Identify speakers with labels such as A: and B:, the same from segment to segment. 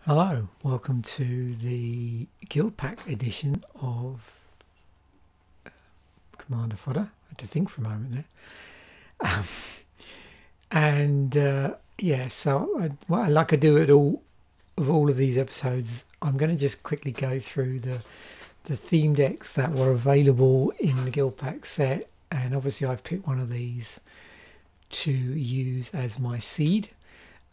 A: Hello, welcome to the Guildpact edition of Commander Fodder. I had to think for a moment there. Yeah, so like I do at all of these episodes, I'm going to just quickly go through the theme decks that were available in the Guildpact set, and obviously I've picked one of these to use as my seed.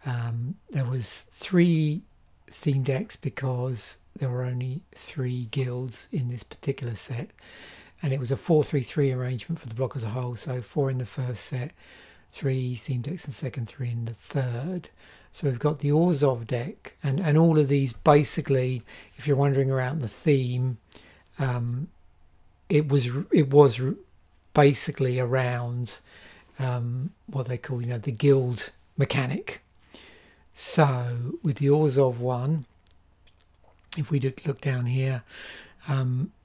A: There was 3 theme decks because there were only 3 guilds in this particular set, and it was a 4-3-3 arrangement for the block as a whole, so 4 in the first set, 3 theme decks in the second, 3 in the third. So we've got the Orzhov deck, and all of these basically, if you're wondering around the theme, it was basically around what they call, the guild mechanic. So with the Orzhov one, if we look down here,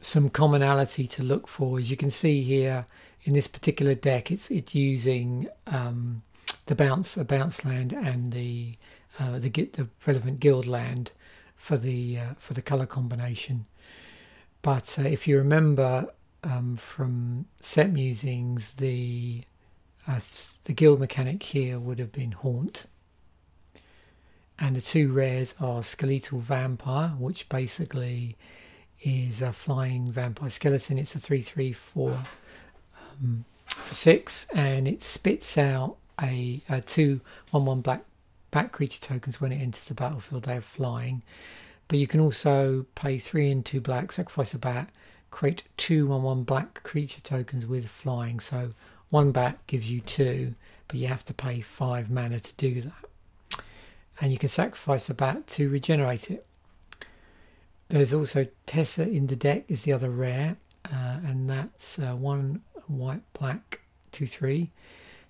A: some commonality to look for, as you can see here in this particular deck, it's using a bounce land and the relevant guild land for the color combination. But if you remember from set musings, the guild mechanic here would have been Haunt. And the 2 rares are Skeletal Vampire, which basically is a flying vampire skeleton. It's a 3/3 for 6, and it spits out a 2/1/1 black creature tokens when it enters the battlefield. They have flying, but you can also pay 3 and 2 black, sacrifice a bat, create 2/1/1 black creature tokens with flying. So 1 bat gives you 2, but you have to pay 5 mana to do that. And you can sacrifice a bat to regenerate it. There's also Tessa in the deck, is the other rare, and that's 1 white, black, 2/3.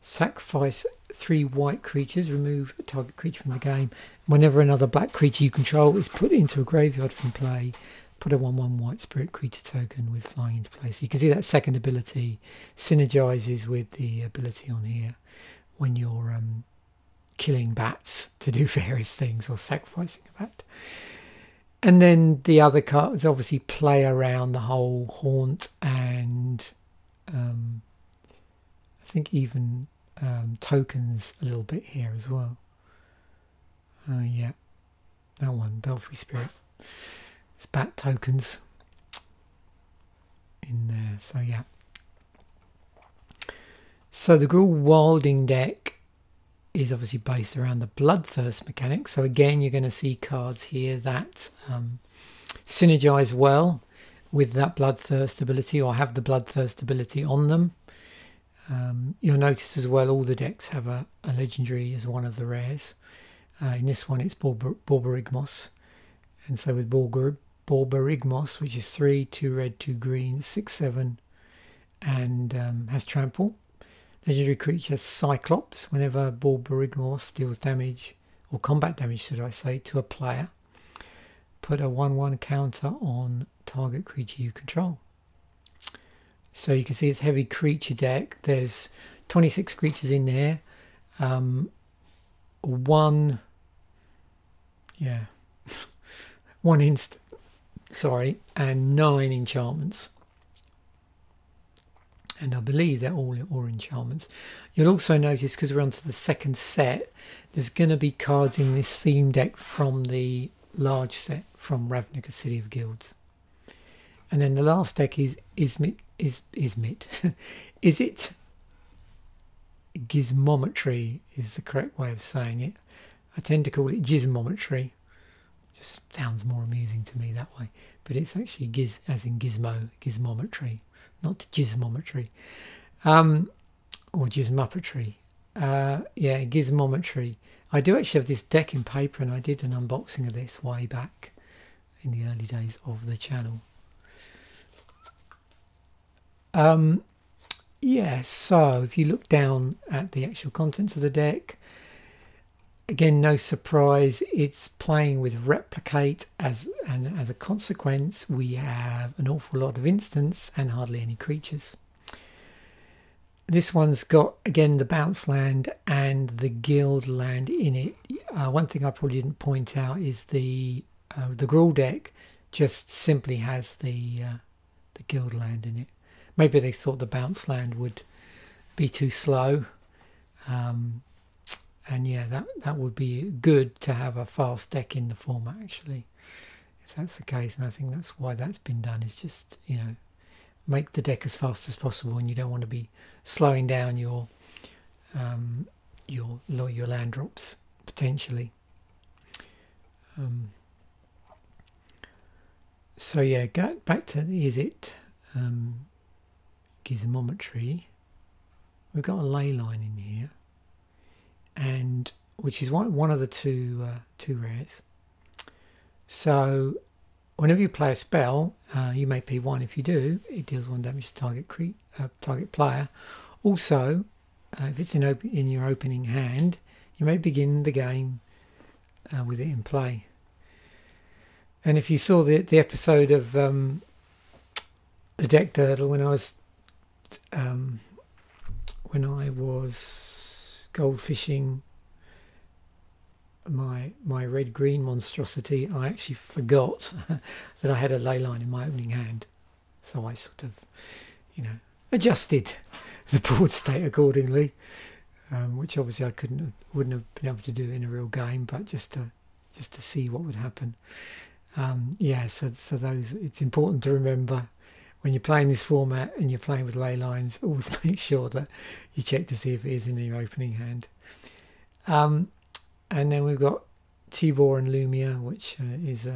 A: Sacrifice 3 white creatures, remove a target creature from the game. Whenever another black creature you control is put into a graveyard from play, put a 1/1 white spirit creature token with flying into play. So you can see that second ability synergizes with the ability on here when you're killing bats to do various things or sacrificing a bat. And then the other cards obviously play around the whole Haunt and I think even tokens a little bit here as well. Yeah, that one, Belfry Spirit. It's bat tokens in there. So yeah. So the Gruul Wilding deck is obviously based around the Bloodthirst mechanic. So again, you're going to see cards here that synergize well with that Bloodthirst ability, or have the Bloodthirst ability on them. You'll notice as well all the decks have a legendary as one of the rares. In this one it's Borborygmos, and so with Borborygmos, which is 3, 2 red, 2 green, 6/7, and has trample. Legendary creature Cyclops. Whenever Borborygmos deals damage, or combat damage should I say, to a player, put a 1/1 counter on target creature you control. So you can see it's heavy creature deck. There's 26 creatures in there. One instant, sorry, and 9 enchantments. And I believe they're all enchantments. You'll also notice, because we're onto the second set, there's going to be cards in this theme deck from the large set from Ravnica, City of Guilds. And then the last deck is Gizmometry is the correct way of saying it. I tend to call it Gizmometry. Just sounds more amusing to me that way. But it's actually Giz as in Gizmo, Gizmometry. Not Gizmometry, or Gizmuppetry. Yeah, Gizmometry. I do actually have this deck in paper, and I did an unboxing of this way back in the early days of the channel. Yeah, so if you look down at the actual contents of the deck, again, no surprise, it's playing with Replicate, and as a consequence we have an awful lot of instants and hardly any creatures.
B: This one's got, again, the bounce land and the guild land in it. One thing I probably didn't point out is the Gruul deck just simply has the guild land in it. Maybe they thought the bounce land would be too slow. And yeah, that would be good to have a fast deck in the format, actually, if that's the case. And I think that's why that's been done, is just, you know, make the deck as fast as possible, and you don't want to be slowing down your land drops potentially. So yeah, back to the gizmometry. We've got a ley line in here, and which is one of the two rares. So whenever you play a spell, you may P1. If you do, it deals 1 damage to target player. Also, if it's in your opening hand, you may begin the game with it in play. And if you saw the episode of the Deck Dirtle when I was goldfishing my red-green monstrosity, I actually forgot that I had a ley line in my opening hand, so I sort of, you know, adjusted the board state accordingly, which obviously I wouldn't have been able to do in a real game, but just to see what would happen. Yeah, so those, it's important to remember when you're playing this format and you're playing with ley lines, always make sure that you check to see if it is in your opening hand. And then we've got Tibor and Lumia, which is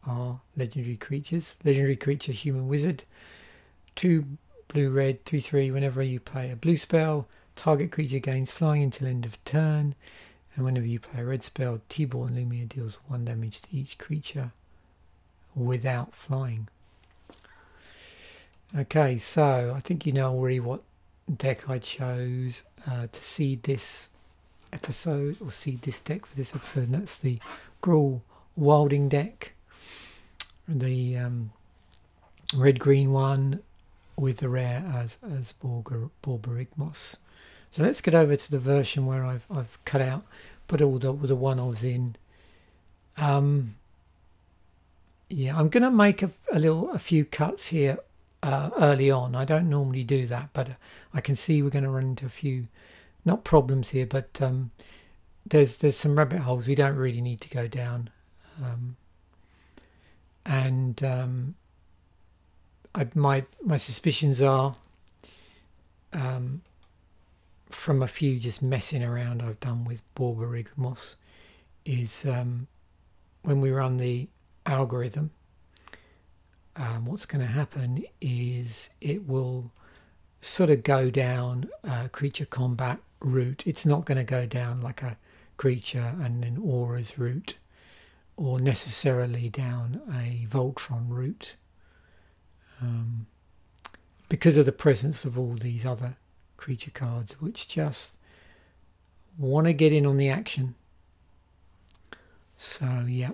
B: our legendary creatures. Legendary creature, human wizard. 2 blue-red, 3/3. Whenever you play a blue spell, target creature gains flying until end of turn. And whenever you play a red spell, Tibor and Lumia deals 1 damage to each creature without flying. Okay, so I think you know already what deck I chose to seed this episode, or seed this deck for this episode, and that's the Gruul Wilding deck, the red-green one with the rare as Borborygmos. So let's get over to the version where I've cut out, put all the one-offs in. Yeah, I'm going to make a few cuts here early on. I don't normally do that, but I can see we're going to run into a few, not problems here, but there's some rabbit holes we don't really need to go down. My suspicions are, from a few just messing around I've done with Borborygmos, is when we run the algorithm, what's going to happen is it will sort of go down a creature combat route. It's not going to go down like a creature and then auras route, or necessarily down a Voltron route, because of the presence of all these other creature cards which just want to get in on the action. So yeah,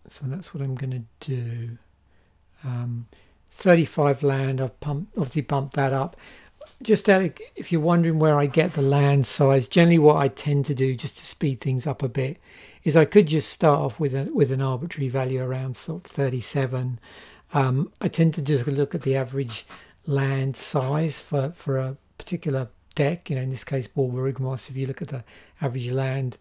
B: so that's what I'm going to do. 35 land, I've obviously bumped that up. Just if you're wondering where I get the land size, generally what I tend to do, just to speed things up a bit, is I could just start off with an arbitrary value around sort of 37. I tend to just look at the average land size for a particular deck. You know, in this case Borborygmos, if you look at the average land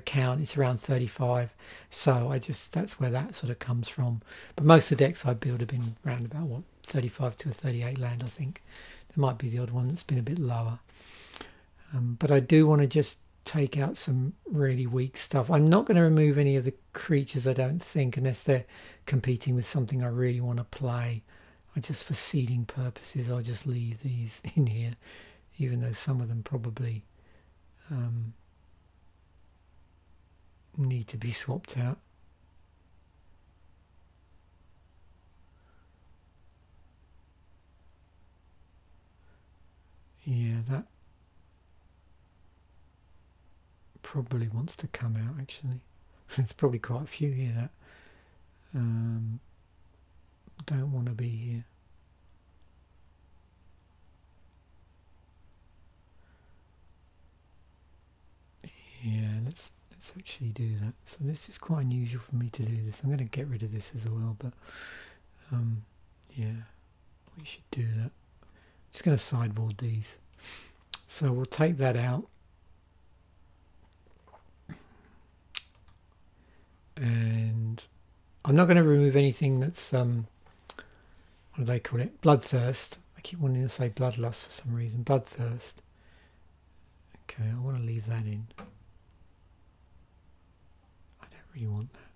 B: count, it's around 35, so that's where that sort of comes from. But most of the decks I build have been around about 35 to a 38 land. I think there might be the odd one that's been a bit lower, but I do want to just take out some really weak stuff. I'm not going to remove any of the creatures, I don't think, unless they're competing with something I really want to play. Just for seeding purposes, I'll just leave these in here, even though some of them probably need to be swapped out. Yeah, that probably wants to come out, actually. There's probably quite a few here that don't want to be here.
A: Yeah, let's actually do that. So this is quite unusual for me to do this. I'm going to get rid of this as well, but yeah, we should do that. Just going to sideboard these. So we'll take that out. And I'm not going to remove anything that's, what do they call it? Bloodthirst. I keep wanting to say bloodlust for some reason. Bloodthirst. Okay, I want to leave that in. I don't really want that.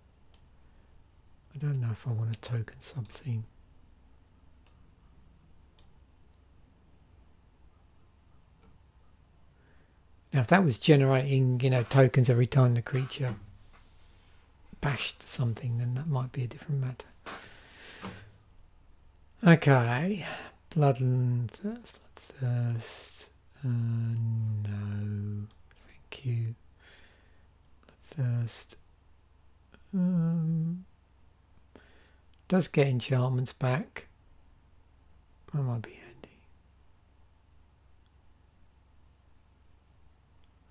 A: I don't know if I want to token something. Now if that was generating, you know, tokens every time the creature bashed something, then that might be a different matter. Okay, bloodthirst. No, thank you. Bloodthirst. Does get enchantments back. That might be handy.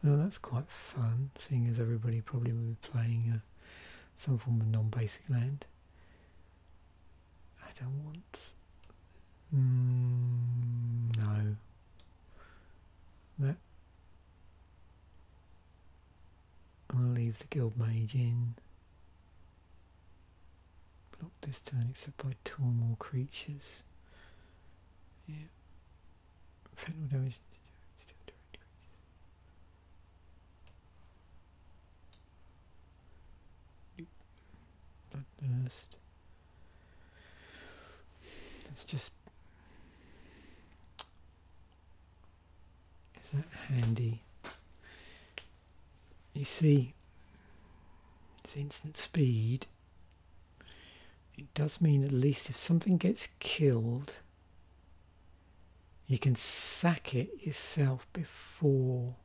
A: Oh, that's quite fun, seeing as everybody probably will be playing some form of non-basic land. I don't want... no. That... I'm going to leave the Guildmage in. Block this turn except by 2 or more creatures. Yeah. Fatal damage. Bloodthirst. Let's just... Is that handy? You see, it's instant speed. It does mean at least if something gets killed, you can sack it yourself before.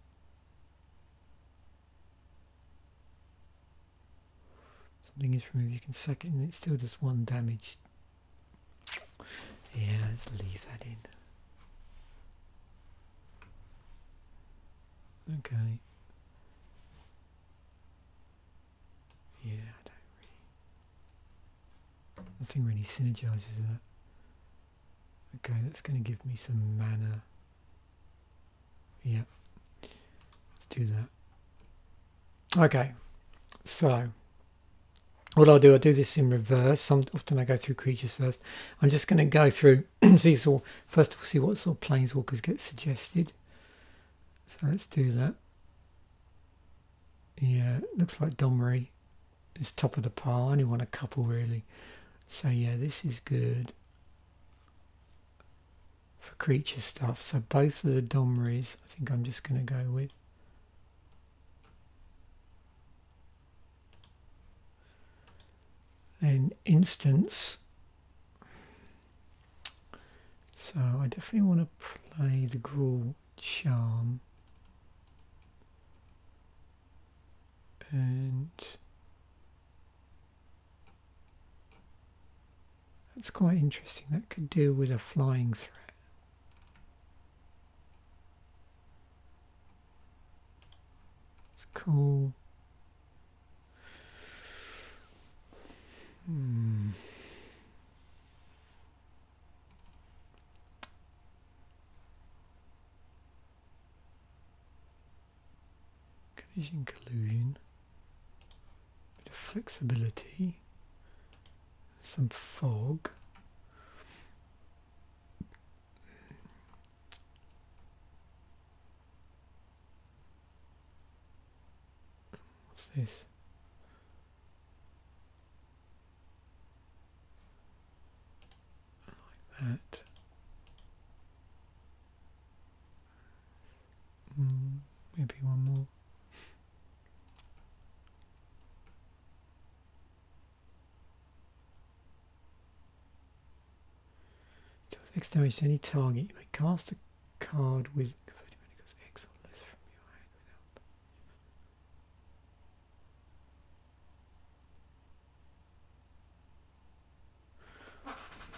A: Something is removed, you can sack it and it still does 1 damage. Yeah, let's leave that in. Okay. Yeah, I don't really... Nothing really synergizes with that. Okay, that's going to give me some mana. Yeah. Let's do that. Okay. So, what I'll do this in reverse. Often I go through creatures first. I'm just going to go through, first of all, see what sort of planeswalkers get suggested. So let's do that. Yeah, looks like Domri is top of the pile. I only want a couple really. So yeah, this is good for creature stuff. So both of the Domris, I think I'm just going to go with. Then instance. So I definitely want to play the Gruul Charm. And that's quite interesting. That could deal with a flying threat. It's cool. Collusion. Bit of flexibility. Some fog. What's this? I like that. Maybe one more. X damage to any target. You may cast a card with X or less from your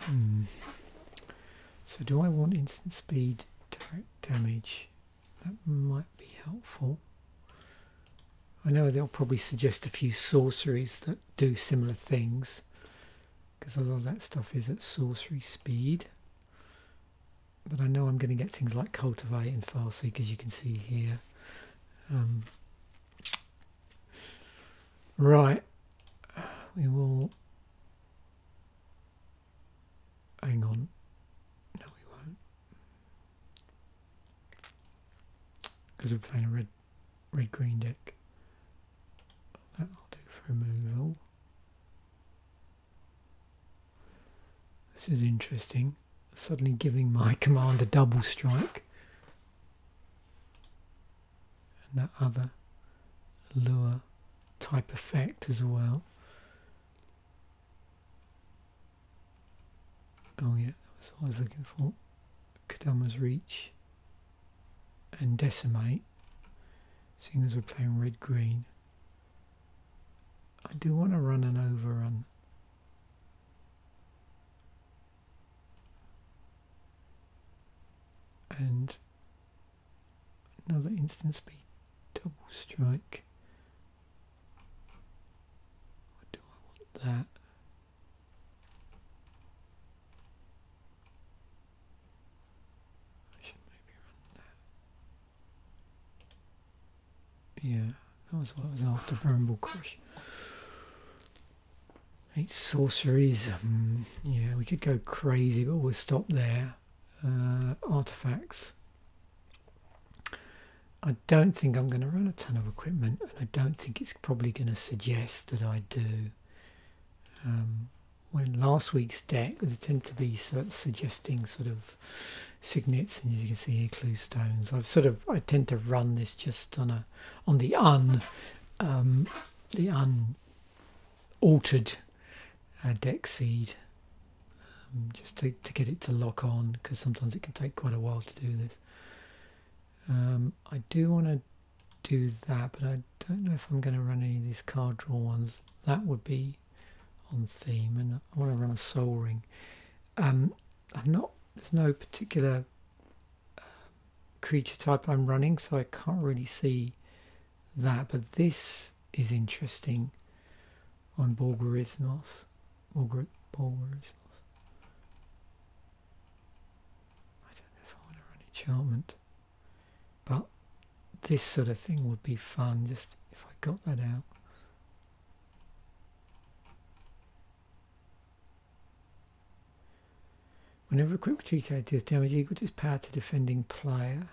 A: hand without. So do I want instant speed direct damage? That might be helpful. I know they'll probably suggest a few sorceries that do similar things, because a lot of that stuff is at sorcery speed. But I know I'm going to get things like Cultivate and Farseek, as you can see here. Right, we will... Hang on. No, we won't. Because we're playing a red-green deck. That I'll do for removal. This is interesting. Suddenly giving my commander double strike. And that other lure type effect as well. Oh yeah, that was what I was looking for. Kadama's Reach and Decimate. Seeing as we're playing red-green. I do want to run an overrun. And another instant speed double strike. Or do I want that? I should maybe run that. Yeah, that was what I was after, Bramblecrush. 8 sorceries. Yeah, we could go crazy, but we'll stop there. Artifacts. I don't think I'm going to run a ton of equipment, and I don't think it's probably going to suggest that I do. When last week's deck, they tend to be sort of suggesting sort of signets, and as you can see here, clue stones. I tend to run this just on the unaltered deck seed. Just to get it to lock on, because sometimes it can take quite a while to do this. I do want to do that, but I don't know if I'm going to run any of these card draw ones. That would be on theme, and I want to run a Soul Ring. There's no particular creature type I'm running, so I can't really see that, but this is interesting on Borborygmos. Borborygmos. Enchantment, but this sort of thing would be fun, just if I got that out. Whenever a quick creature deals damage equal to its power to defending player,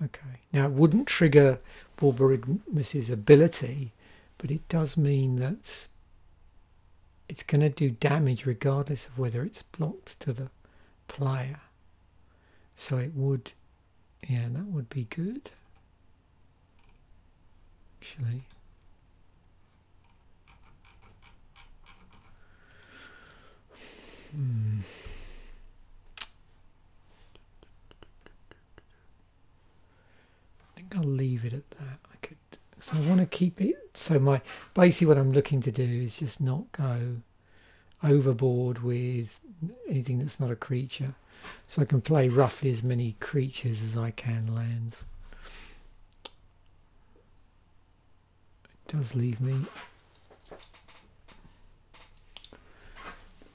A: okay, now it wouldn't trigger Borborygmos' ability, but it does mean that it's going to do damage regardless of whether it's blocked to the player. So it would, yeah, that would be good. Actually. I think I'll leave it at that. So I want to keep it, so basically what I'm looking to do is just not go overboard with anything that's not a creature. So I can play roughly as many creatures as I can lands. It does leave me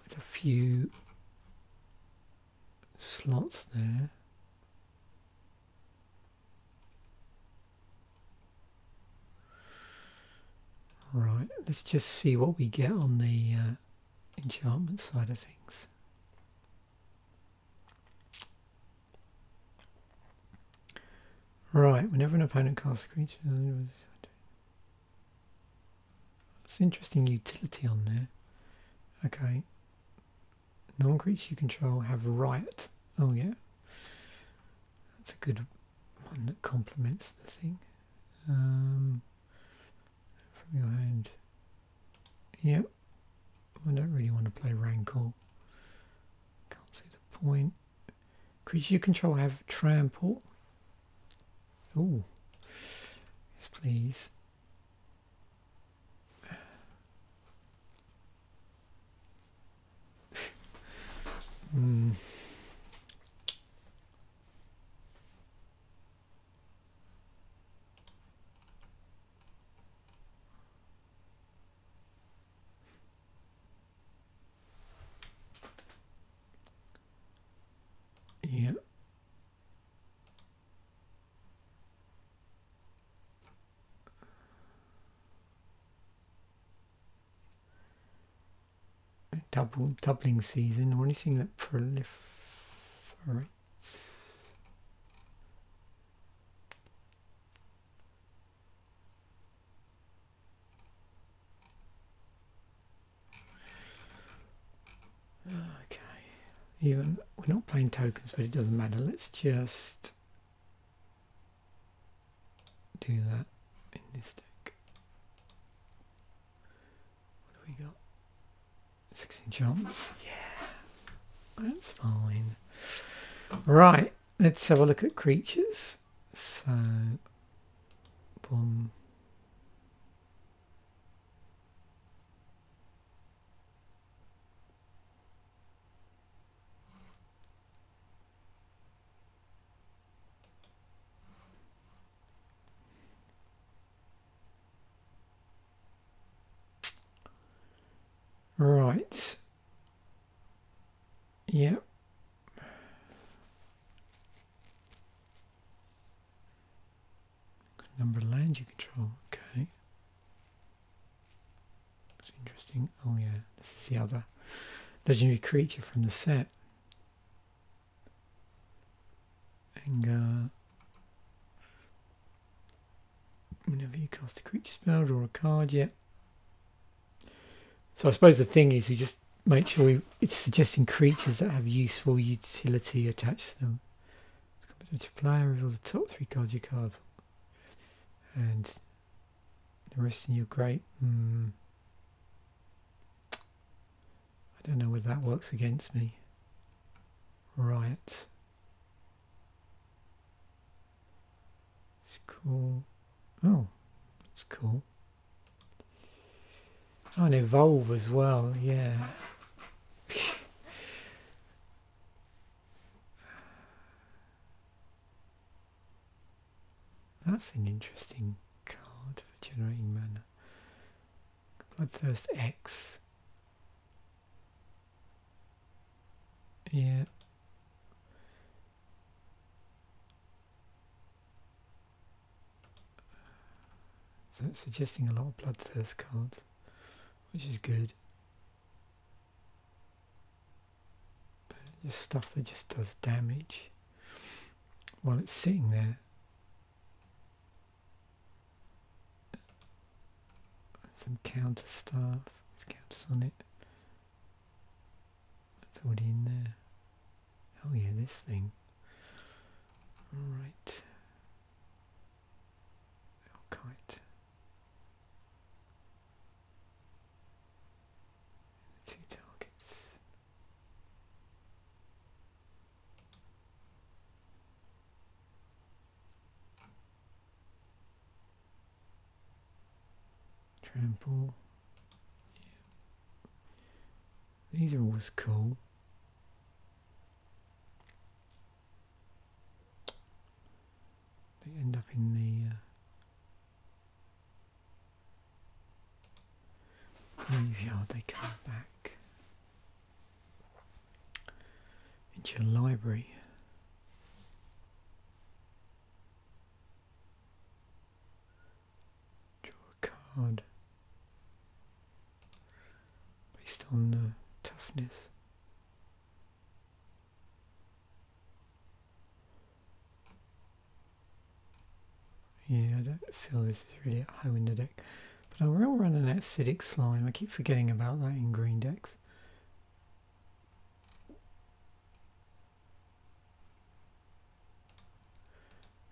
A: with a few slots there. Right, let's just see what we get on the enchantment side of things. Right, whenever an opponent casts a creature, it's interesting utility on there. Okay, non-creature you control have Riot. Oh yeah, that's a good one that complements the thing. Your hand. Yep. I don't really want to play Rancor. Can't see the point. Creatures you control have Trample. Oh. Yes, please. Yeah. Doubling season, or anything that proliferates. Okay. Even we're not playing tokens, but it doesn't matter. Let's just do that in this deck. What do we got? 6 enchantments. Yeah, that's fine. Right, let's have a look at creatures. So, boom. Right. Yep. Number of lands you control. Okay. That's interesting. Oh yeah, this is the other legendary creature from the set. And whenever you cast a creature spell, draw a card. Yep. So I suppose the thing is, you just make sure it's suggesting creatures that have useful utility attached to them. To player, reveal the top 3 cards you card, and the rest in your great. I don't know whether that works against me. Right. It's cool. Oh, that's cool. Oh, and evolve as well, yeah. That's an interesting card for generating mana. Bloodthirst X. Yeah. So it's suggesting a lot of Bloodthirst cards, which is good. Just stuff that just does damage while it's sitting there. Some counter stuff with counters on it. That's already in there. Oh yeah, this thing. Alright. Kite. 2 targets. Trample. Yeah. These are always cool. They end up in the graveyard. They come back into your library. Draw a card based on the toughness. Yeah, I don't feel this is really at home in the deck. But I will run an acidic slime. I keep forgetting about that in green decks.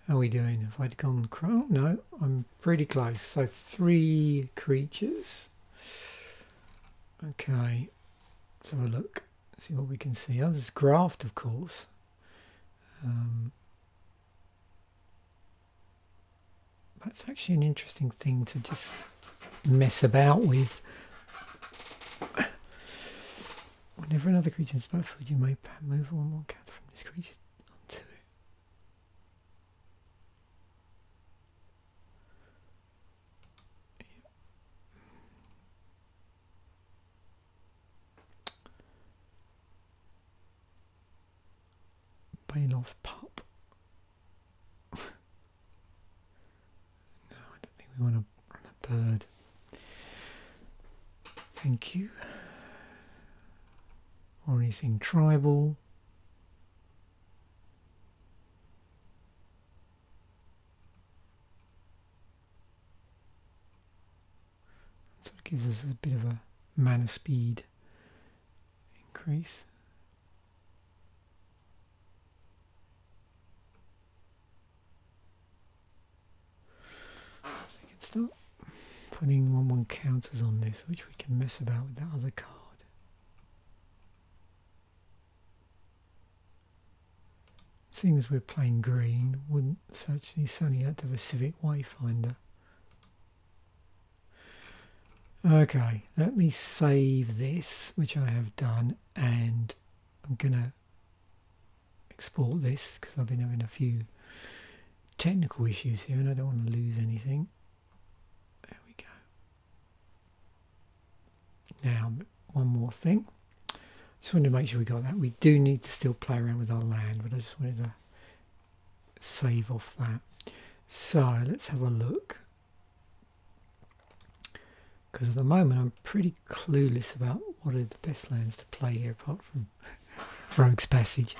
A: How are we doing? Have I gone crow? No, I'm pretty close. So 3 creatures. Okay, let's have a look. See what we can see. Oh, there's graft, of course. That's actually an interesting thing to just mess about with. Whenever another creature is battlefield, you may move one more card from this creature onto it. Mouth Pup. No, I don't think we want to run a bird. Thank you. Or anything tribal. So it gives us a bit of a mana speed increase. We can start putting 1/1 counters on this, which we can mess about with that other card. Seeing as we're playing green, wouldn't certainly have to have a Civic Wayfinder. Okay, let me save this, which I have done, and I'm gonna export this because I've been having a few technical issues here and I don't want to lose anything. There we go. Now, one more thing. Just wanted to make sure we got that. We do need to still play around with our land, but I just wanted to save off that. So let's have a look. Because at the moment I'm pretty clueless about what are the best lands to play here apart from Rogue's Passage.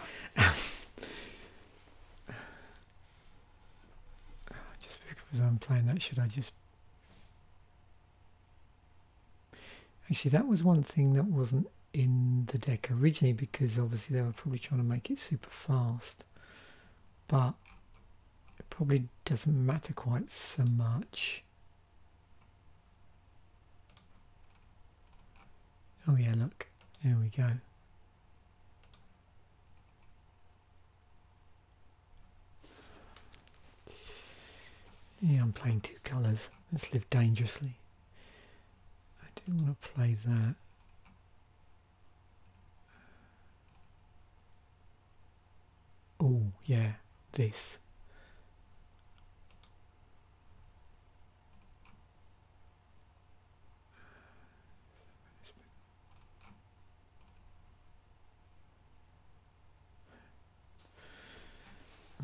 A: Just because I'm playing that, should I just... Actually, that was one thing that wasn't in the deck originally, because obviously they were probably trying to make it super fast. But it probably doesn't matter quite so much. Oh yeah, look, there we go. Yeah, I'm playing two colours. Let's live dangerously. I do want to play that. Oh yeah, this.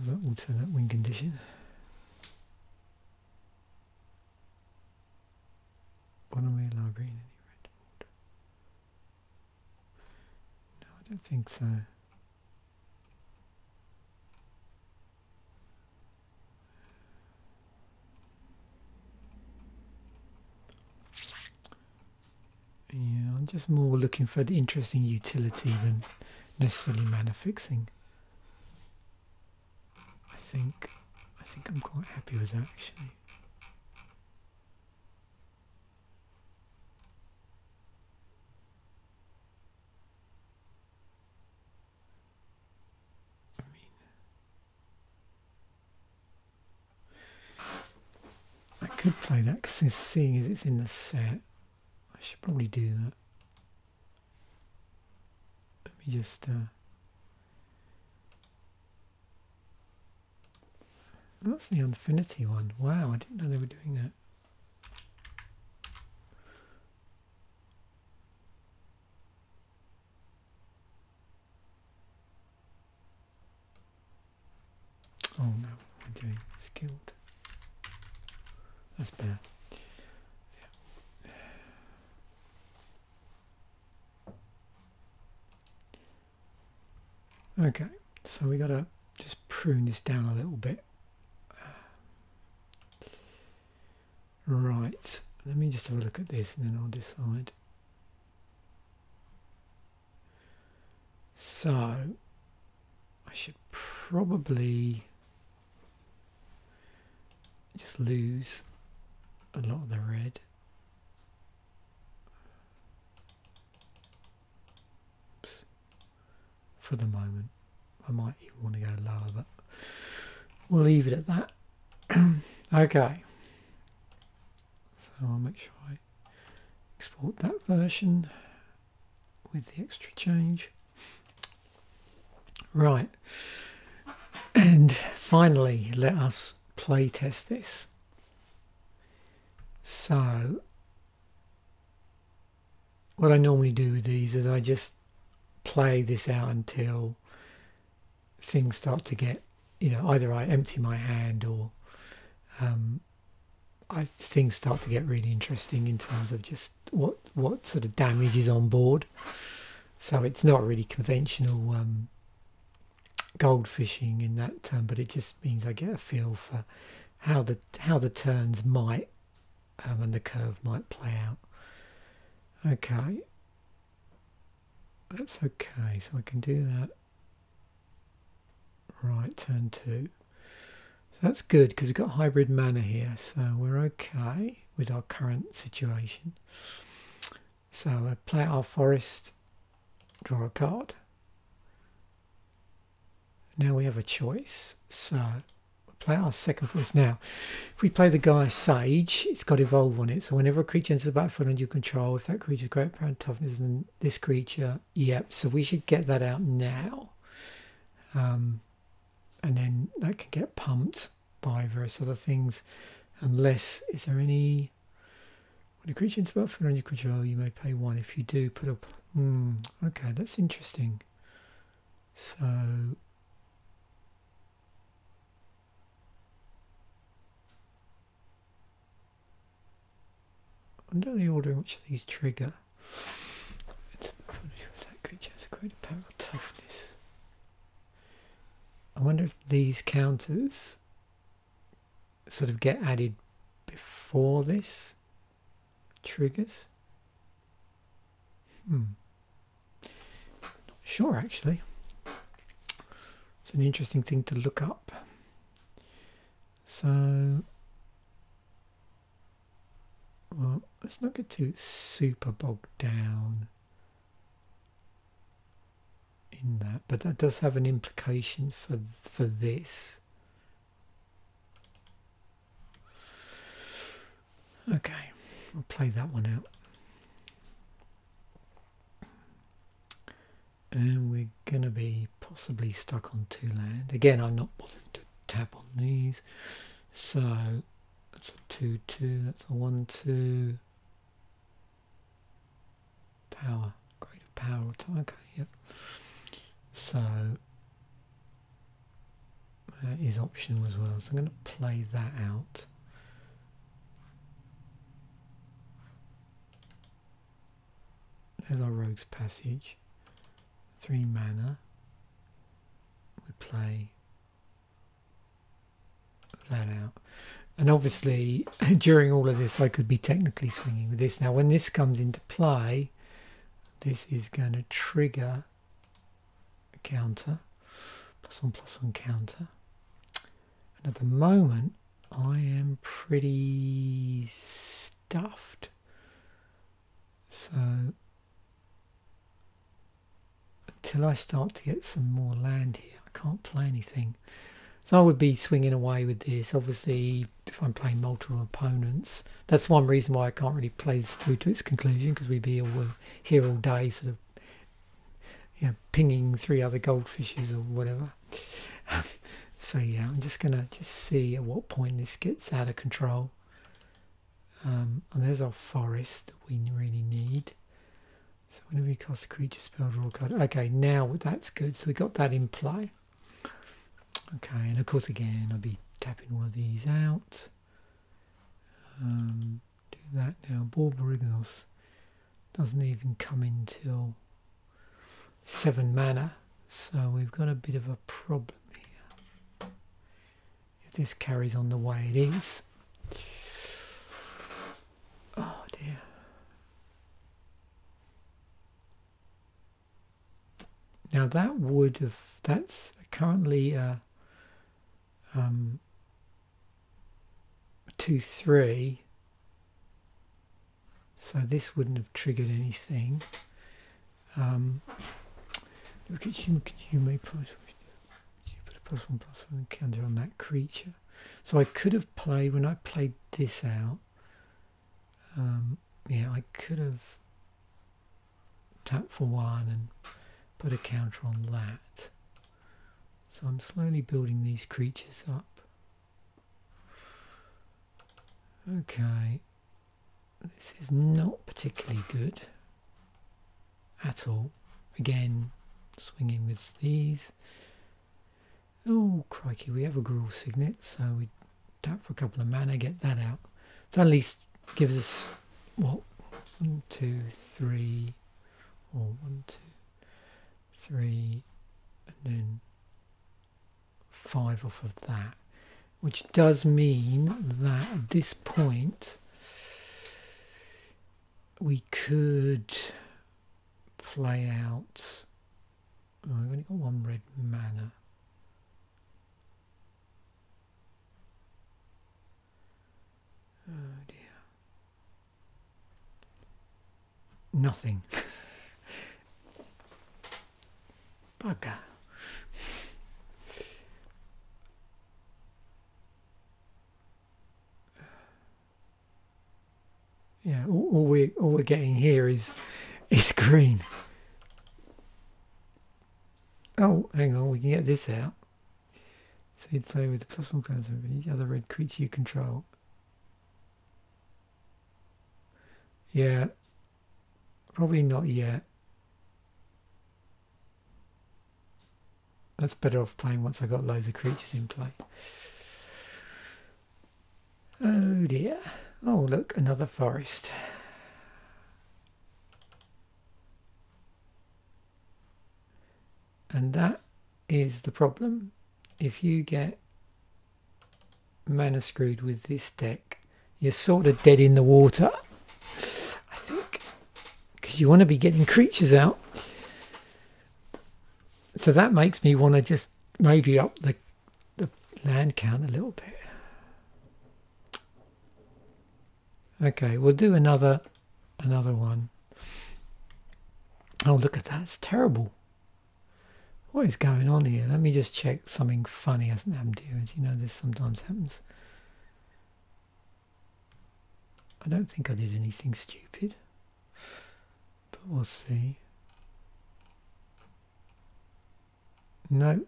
A: The alternate win condition. Bottom of your library in any red board. No, I don't think so. Yeah, I'm just more looking for the interesting utility than necessarily mana fixing. I think I'm quite happy with that actually. I could play that because seeing as it's in the set, I should probably do that. Let me just that's the Infinity one. Wow, I didn't know they were doing that. Oh no, what am I doing? Skilled. That's better. Yeah. Okay, so we got to just prune this down a little bit. Right, let me just have a look at this and then I'll decide. So, I should probably just lose a lot of the red. Oops. For the moment. I might even want to go lower, but we'll leave it at that. Okay. So I'll make sure I export that version with the extra change. Right. And finally, let us play test this. So what I normally do with these is I just play this out until things start to get, you know, either I empty my hand or things start to get really interesting in terms of just what sort of damage is on board. So it's not really conventional gold fishing in that term, but it just means I get a feel for how the turns might and the curve might play out. Okay, that's okay. So I can do that. Right, turn 2. So that's good because we've got hybrid mana here, so we're okay with our current situation. So I play our forest, draw a card. Now we have a choice. So we'll play our second forest. Now, if we play the guy Sage, it's got Evolve on it. So whenever a creature enters the battlefield under your control, if that creature's great power and toughness than this creature, yep. So we should get that out now. And then that can get pumped by various other things. Unless, is there any... When a creature enters the battlefield under your control, you may pay 1. If you do, put up... okay, that's interesting. So... Under the order in which these trigger, that creature has a greater power or toughness. I wonder if these counters sort of get added before this triggers. Not sure actually. It's an interesting thing to look up. So, well, let's not get too super bogged down in that, but that does have an implication for this. Okay, I'll play that one out. And we're going to be possibly stuck on 2 land. Again, I'm not bothering to tap on these. So that's a 2/2, that's a 1/2. Power, greater power. Okay, yep. So that is optional as well. So I'm going to play that out. There's our Rogue's Passage. 3 mana. We play that out. And obviously, during all of this, I could be technically swinging with this. Now, when this comes into play, this is going to trigger a counter. +1/+1 counter. And at the moment, I am pretty stuffed. So, until I start to get some more land here, I can't play anything. So I would be swinging away with this. Obviously, if I'm playing multiple opponents, that's one reason why I can't really play this through to its conclusion, because we'd be here all day sort of, you know, pinging 3 other goldfishes or whatever. So yeah, I'm just going to see at what point this gets out of control. And there's our forest that we really need. So whenever you cast a creature spell, draw a card. Okay, now that's good. So we got that in play. Okay, and of course again I'll be tapping all of these out. Do that now. Borborygmos doesn't even come in till 7 mana, so we've got a bit of a problem here. If this carries on the way it is. Oh dear. Now that would have, that's currently 2/3, so this wouldn't have triggered anything. Look at you may put a +1/+1 counter on that creature. So I could have played, when I played this out, yeah, I could have tapped for 1 and put a counter on that. So I'm slowly building these creatures up. Okay, this is not particularly good at all. Again, swinging with these. Oh, crikey, we have a Gruul Signet, so we tap for a couple of mana, get that out. That at least gives us, what, 1, 2, 3, or 1, 2, 3, and then 5 off of that. Which does mean that at this point, we could play out. Oh, we've only got 1 red mana. Oh dear. Nothing. Bugger. Yeah, all we're getting here is green. Oh, hang on, we can get this out. So you'd play with the +1 cards of any other red creature you control. Yeah, probably not yet. That's better off playing once I got loads of creatures in play. Oh dear. Oh look, another forest. And that is the problem. If you get mana screwed with this deck, you're sort of dead in the water, I think, because you want to be getting creatures out. So that makes me want to just maybe up the land count a little bit. Okay, we'll do another one. Oh, look at that. It's terrible. What is going on here? Let me just check something funny hasn't happened here. As you know, this sometimes happens. I don't think I did anything stupid, but we'll see. No.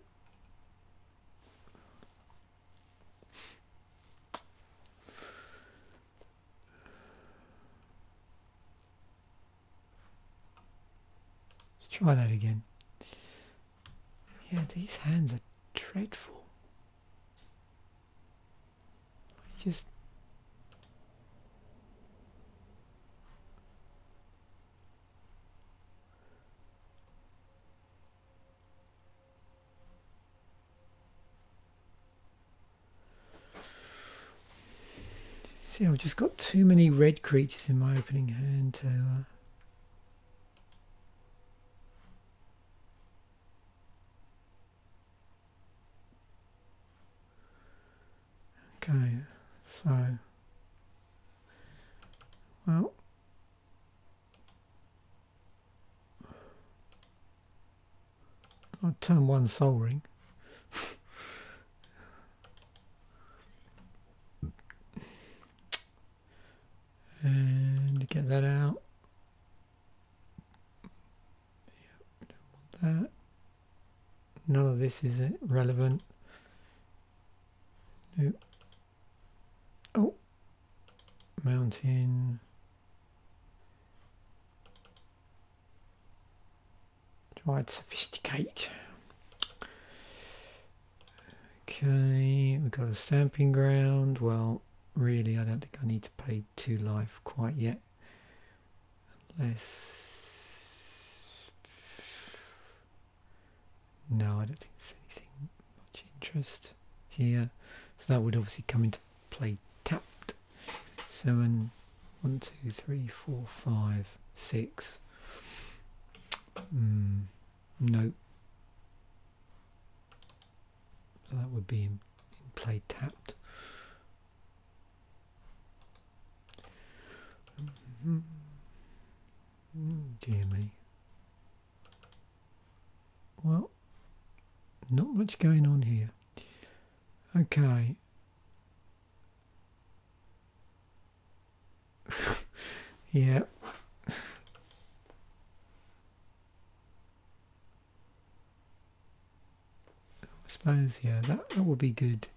A: Let's try that again. Yeah, these hands are dreadful. Just see, I've just got too many red creatures in my opening hand to okay, so, well, I'll turn 1 Soul Ring. And get that out. Yep, don't want that. None of this is relevant. Nope. Oh, mountain. Dryad Sophisticate. Okay, we've got a stamping ground. Well, really, I don't think I need to pay 2 life quite yet. Unless... No, I don't think there's anything much interest here. So that would obviously come into play tapped. 7, 1, 2, 3, 4, 5, 6. Nope. So that would be in play tapped. Dear me. Well, not much going on here. Okay. Yeah. I suppose, yeah, that would be good.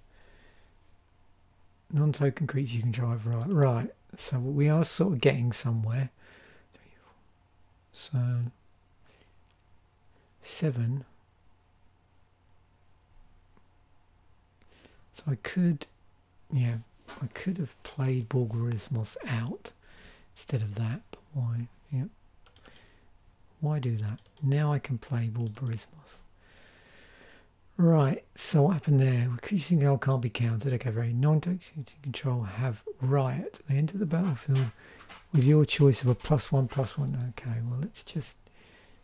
A: Non-token creature you can drive, right. So we are sort of getting somewhere. So 7. So I could, yeah, I could have played Borborygmos out instead of that, but why? Yeah. Why do that? Now I can play Borborygmos. Right, so what happened there? Creatures in can't be countered. Okay, very non-toxic control have Riot. They enter the battlefield with your choice of a +1/+1. Okay, well let's just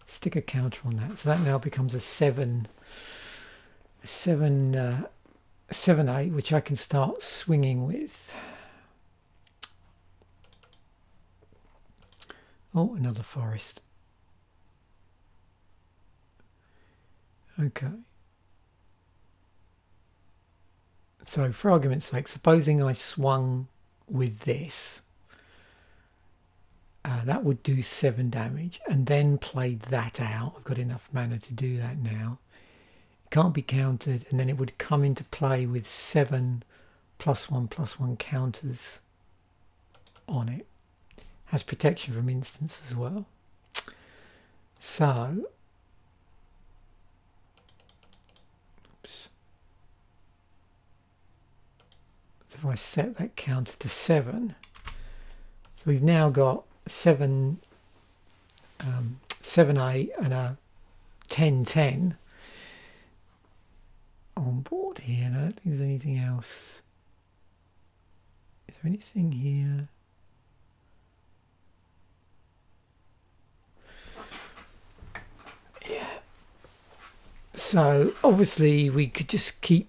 A: stick a counter on that. So that now becomes a 7/8, which I can start swinging with. Oh, another forest. Okay. So for argument's sake, supposing I swung with this, that would do 7 damage, and then played that out. I've got enough mana to do that now. It can't be countered, and then it would come into play with 7 +1/+1 counters on it. Has protection from instants as well. So, oops. So if I set that counter to 7, so we've now got 7, 7/8 and a 10/10 on board here, and I don't think there's anything else. Is there anything here? Yeah. So obviously we could just keep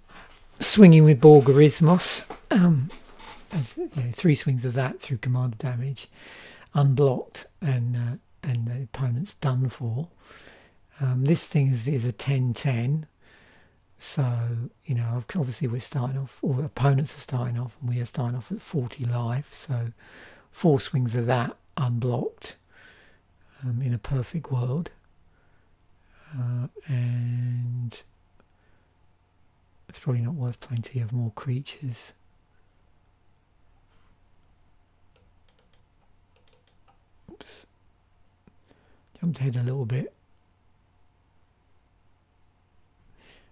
A: swinging with Borborygmos. As, you know, 3 swings of that through commander damage, unblocked, and the opponent's done for. This thing is a 10/10. So, you know, obviously we're starting off, or opponents are starting off, and we are starting off at 40 life. So 4 swings of that unblocked in a perfect world. And it's probably not worth playing till you have more creatures. Oops. Jumped ahead a little bit.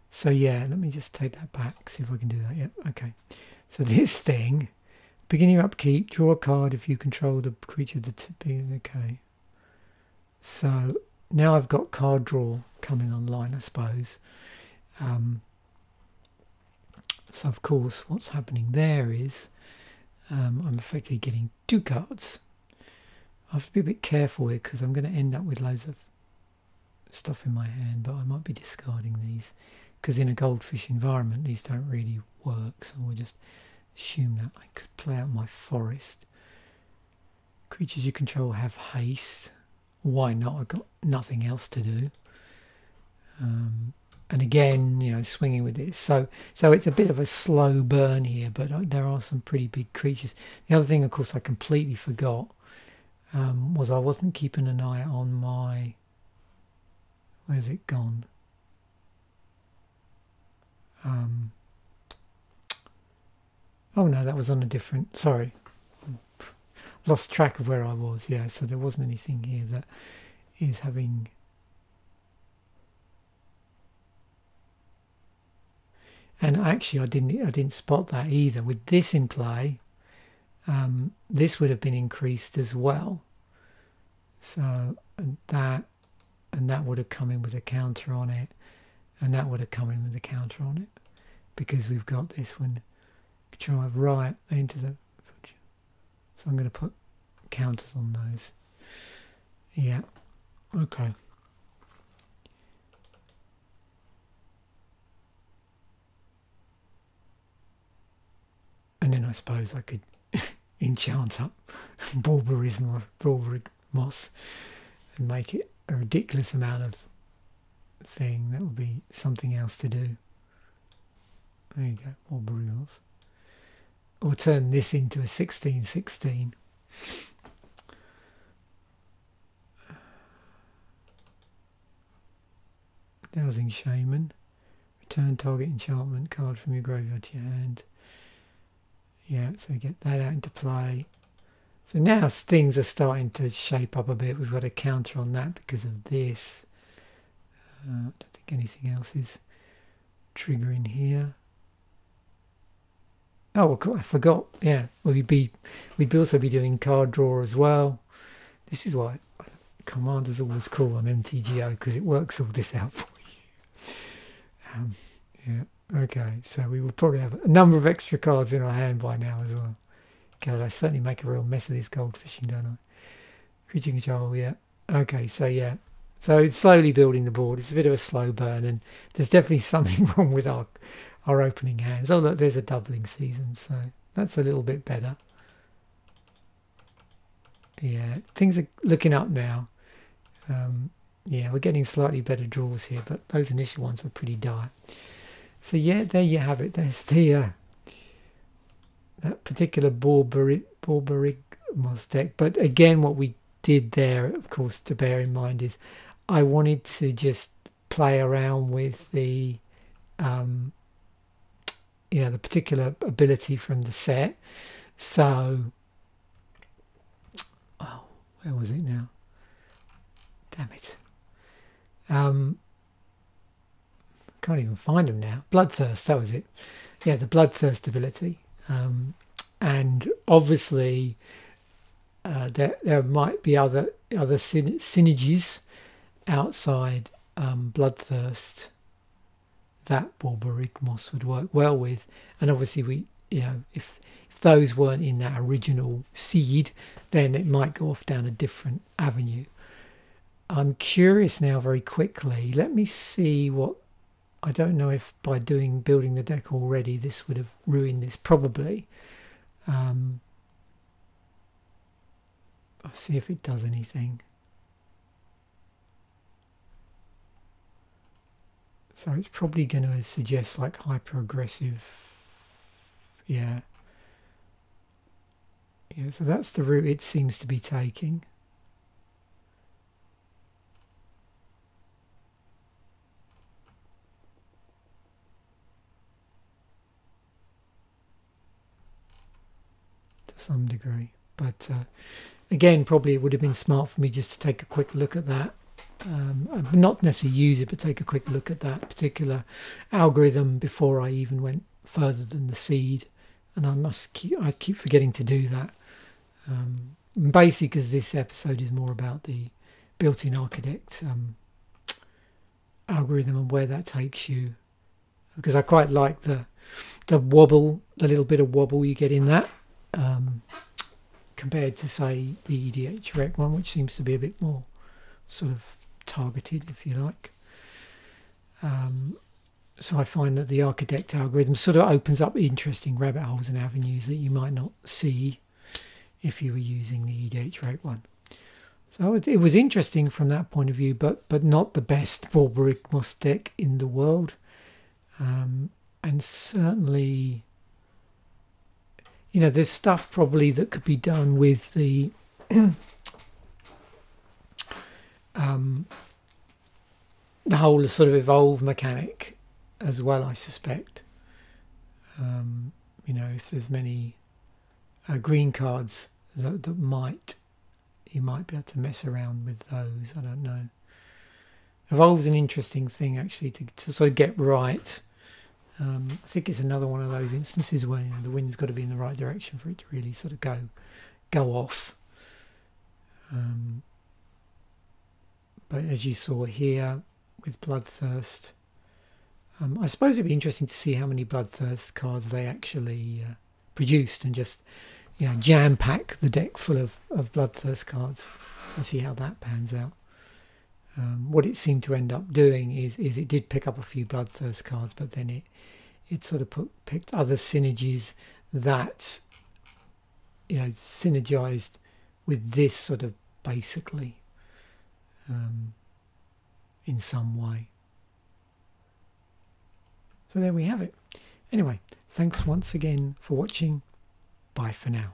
A: So yeah, let me just take that back, see if I can do that. Yep, okay. So this thing, beginning of upkeep, draw a card if you control the creature that's okay. So now I've got card draw coming online, I suppose. So of course what's happening there is I'm effectively getting 2 cards. I have to be a bit careful here because I'm going to end up with loads of stuff in my hand, but I might be discarding these because in a goldfish environment these don't really work, so we'll just assume that I could play out my forest. Creatures you control have haste. Why not? I've got nothing else to do. And again, you know, swinging with this. So it's a bit of a slow burn here, but there are some pretty big creatures. The other thing, of course, I completely forgot was I wasn't keeping an eye on my... Where's it gone? Oh no, that was on a different... Sorry. Lost track of where I was. Yeah, so there wasn't anything here that is having... And actually, I didn't spot that either. With this in play, this would have been increased as well. So and that would have come in with a counter on it, and that would have come in with a counter on it, because we've got this one. Drive right into the. So I'm going to put counters on those. Yeah. Okay. And then I suppose I could enchant up Borborygmos and make it a ridiculous amount of thing. That would be something else to do. There you go, Borborygmos. Or turn this into a 16/16. Dowsing Shaman. Return target enchantment card from your graveyard to your hand. Yeah, so we get that out into play. So now things are starting to shape up a bit. We've got a counter on that because of this. I don't think anything else is triggering here.
B: Oh, well, cool, I forgot. Yeah, we'd also be doing card draw as well. This is why Commander's always cool on MTGO, because it works all this out for you. Yeah. Okay, so we will probably have a number of extra cards in our hand by now as well. God, I certainly make a real mess of this goldfishing, don't I? Creature control, yeah. Okay, so yeah. So it's slowly building the board. It's a bit of a slow burn, and there's definitely something wrong with our opening hands. Oh, look, there's a doubling season, so that's a little bit better. Yeah, things are looking up now. Yeah, we're getting slightly better draws here, but those initial ones were pretty dire. So yeah, there you have it. There's the that particular Borborygmos deck. But again, what we did there, of course, to bear in mind is I wanted to just play around with the you know, the particular ability from the set. So, oh, where was it now? Damn it. Can't even find them now. Bloodthirst, that was it. Yeah, the Bloodthirst ability. And obviously there might be other synergies outside Bloodthirst that Borborygmos would work well with, and obviously we, you know, if those weren't in that original seed, then it might go off down a different avenue. I'm curious now, very quickly. Let me see what. I don't know if by building the deck already this would have ruined this. Probably. I'll see if it does anything. So it's probably going to suggest like hyper aggressive. Yeah. Yeah, so that's the route it seems to be taking. To some degree. But again, probably it would have been smart for me just to take a quick look at that. Not necessarily use it, but take a quick look at that particular algorithm before I even went further than the seed. And I keep forgetting to do that. Basically, because this episode is more about the built-in architect algorithm and where that takes you. Because I quite like the wobble, the little bit of wobble you get in that, compared to say the EDH rec one, which seems to be a bit more sort of targeted, if you like. So I find that the architect algorithm sort of opens up interesting rabbit holes and avenues that you might not see if you were using the EDH rec one. So it was interesting from that point of view, but not the best Borborygmos deck in the world. And certainly, you know, there's stuff probably that could be done with the the whole sort of evolve mechanic as well, I suspect. You know, if there's many green cards that you might be able to mess around with those. I don't know. Evolve's an interesting thing actually to sort of get right. I think it's another one of those instances where, you know, the wind's got to be in the right direction for it to really sort of go off. But as you saw here with Bloodthirst, I suppose it'd be interesting to see how many Bloodthirst cards they actually produced, and just, you know, jam pack the deck full of Bloodthirst cards and see how that pans out. What it seemed to end up doing is it did pick up a few Bloodthirst cards, but then it sort of picked other synergies that, you know, synergized with this sort of basically in some way. So there we have it. Anyway, thanks once again for watching. Bye for now.